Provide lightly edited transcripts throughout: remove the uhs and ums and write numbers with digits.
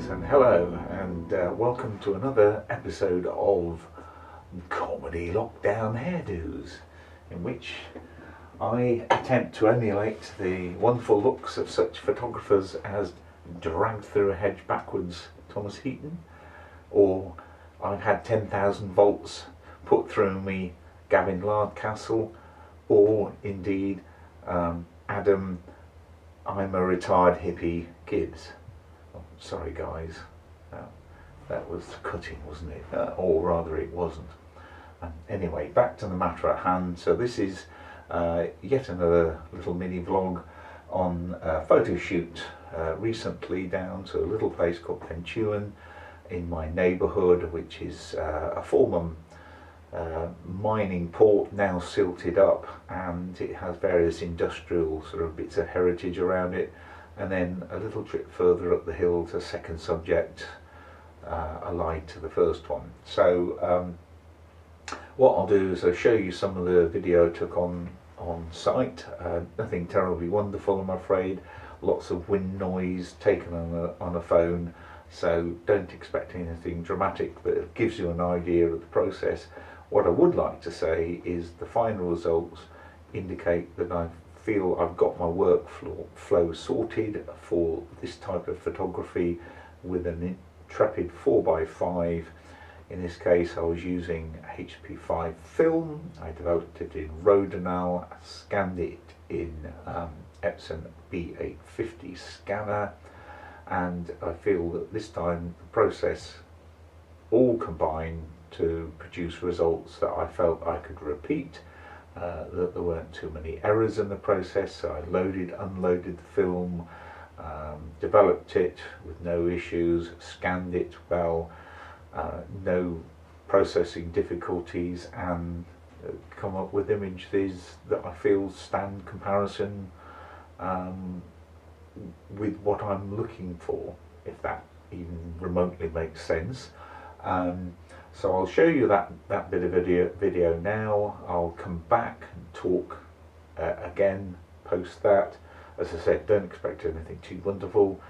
Greetings and hello, and welcome to another episode of Comedy Lockdown Hairdos, in which I attempt to emulate the wonderful looks of such photographers as Dragged Through a Hedge Backwards Thomas Heaton, or I've Had 10,000 Volts Put Through Me Gavin Lardcastle, or indeed Adam I'm a Retired Hippie Gibbs. Oh, sorry guys, that was cutting, wasn't it? Or rather it wasn't. Anyway, back to the matter at hand. So this is yet another little mini vlog on a photo shoot recently down to a little place called Pentuan in my neighbourhood, which is a former mining port, now silted up, and it has various industrial sort of bits of heritage around it, and then a little trip further up the hill to second subject allied to the first one. So what I'll do is I'll show you some of the video I took on site. Nothing terribly wonderful, I'm afraid. Lots of wind noise taken on a phone, so don't expect anything dramatic, but it gives you an idea of the process. What I would like to say is the final results indicate that I feel I've got my workflow sorted for this type of photography with an intrepid 4x5. In this case I was using HP5 film. I developed it in Rodinal, scanned it in Epson B850 scanner, and I feel that this time the process all combined to produce results that I felt I could repeat, that there weren't too many errors in the process. So I loaded, unloaded the film, developed it with no issues, scanned it well, no processing difficulties, and come up with images that I feel stand comparison with what I'm looking for, if that even remotely makes sense. So I'll show you that bit of video now. I'll come back and talk again post that. As I said, don't expect anything too wonderful,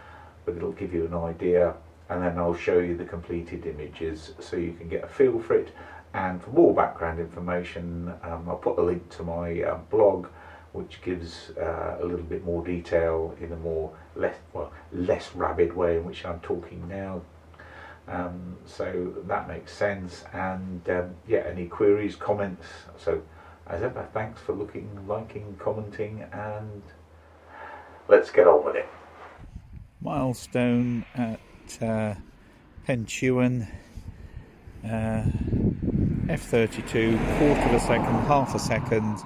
but it'll give you an idea, and then I'll show you the completed images so you can get a feel for it. And for more background information, I'll put a link to my blog, which gives a little bit more detail in a less rabid way in which I'm talking now. So that makes sense, and yeah, any queries, comments. So as ever, thanks for looking, liking, commenting, and let's get on with it. Milestone at Pentuan, f32, quarter of a second, half a second,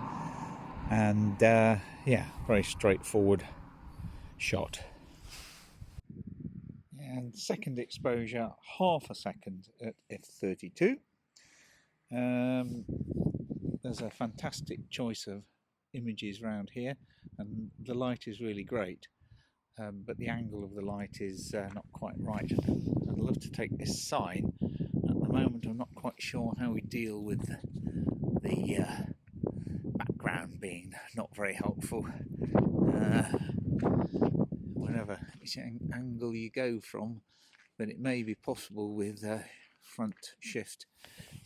and yeah, very straightforward shot. And second exposure, half a second at f32. There's a fantastic choice of images around here, and the light is really great, but the angle of the light is not quite right. I'd love to take this sign. At the moment I'm not quite sure how we deal with the background being not very helpful. Whatever angle you go from, but it may be possible with front shift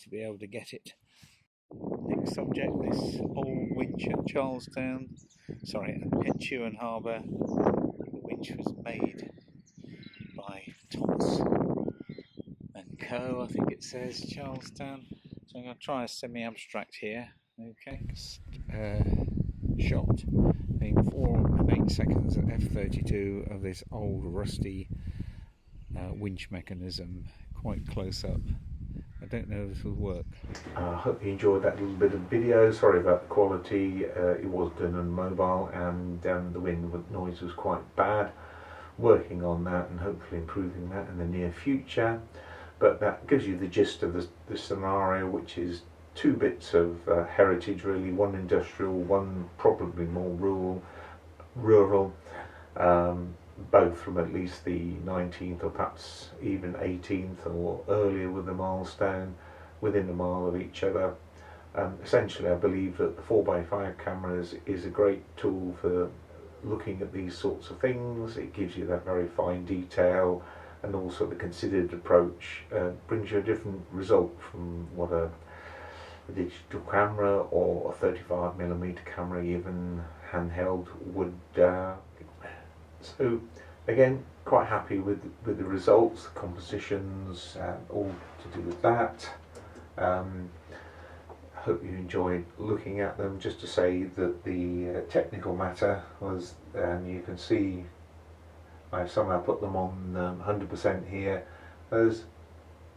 to be able to get it. Next subject, this old winch at Charlestown, sorry, at Pentuan Harbour. The winch was made by Thomas and Co, I think it says, Charlestown. So I'm going to try a semi-abstract here. Okay, shot in 4 and 8 seconds at f32 of this old rusty winch mechanism, quite close up. I don't know if this will work. I hope you enjoyed that little bit of video. Sorry about the quality. It was done on mobile, and the wind noise was quite bad. Working on that and hopefully improving that in the near future. But that gives you the gist of the scenario, which is two bits of heritage really, one industrial, one probably more rural, both from at least the 19th or perhaps even 18th or earlier with the milestone, within a mile of each other. Essentially I believe that the 4x5 cameras is a great tool for looking at these sorts of things. It gives you that very fine detail, and also the considered approach brings you a different result from what a digital camera or a 35mm camera, even handheld, would. So again, quite happy with the results, the compositions, all to do with that. Hope you enjoyed looking at them. Just to say that the technical matter was, you can see I've somehow put them on 100% here. There's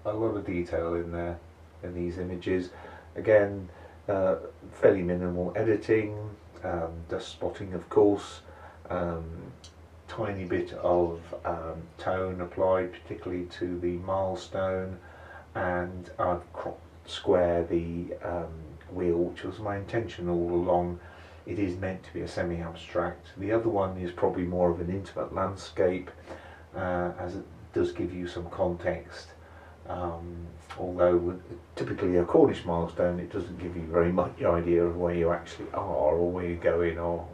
a lot of detail in there in these images. Again, fairly minimal editing, dust spotting of course, tiny bit of tone applied particularly to the milestone, and I've cropped square the wheel, which was my intention all along. It is meant to be a semi-abstract. The other one is probably more of an intimate landscape, as it does give you some context. Although typically a Cornish milestone, it doesn't give you very much idea of where you actually are or where you're going or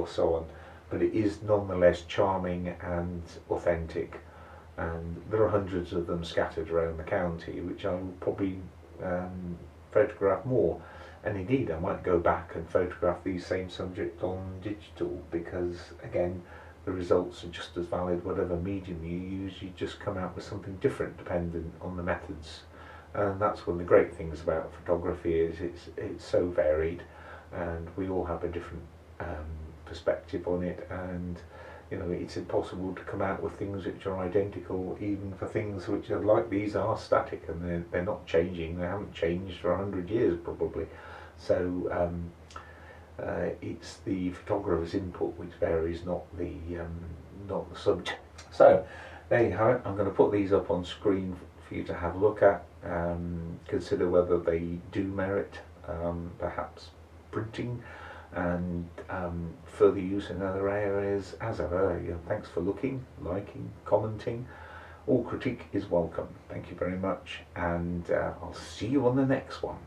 so on. But it is nonetheless charming and authentic, and there are hundreds of them scattered around the county, which I will probably photograph more. And indeed, I might go back and photograph these same subjects on digital, because again, the results are just as valid whatever medium you use. You just come out with something different dependent on the methods, and that's one of the great things about photography, is it's so varied, and we all have a different perspective on it, and you know, it's impossible to come out with things which are identical, even for things which are like these are static, and they're not changing. They haven't changed for 100 years probably. So it's the photographer's input which varies, not the subject. So there you have it. I'm going to put these up on screen for you to have a look at. Consider whether they do merit perhaps printing and further use in other areas. As ever, thanks for looking, liking, commenting. All critique is welcome. Thank you very much, and I'll see you on the next one.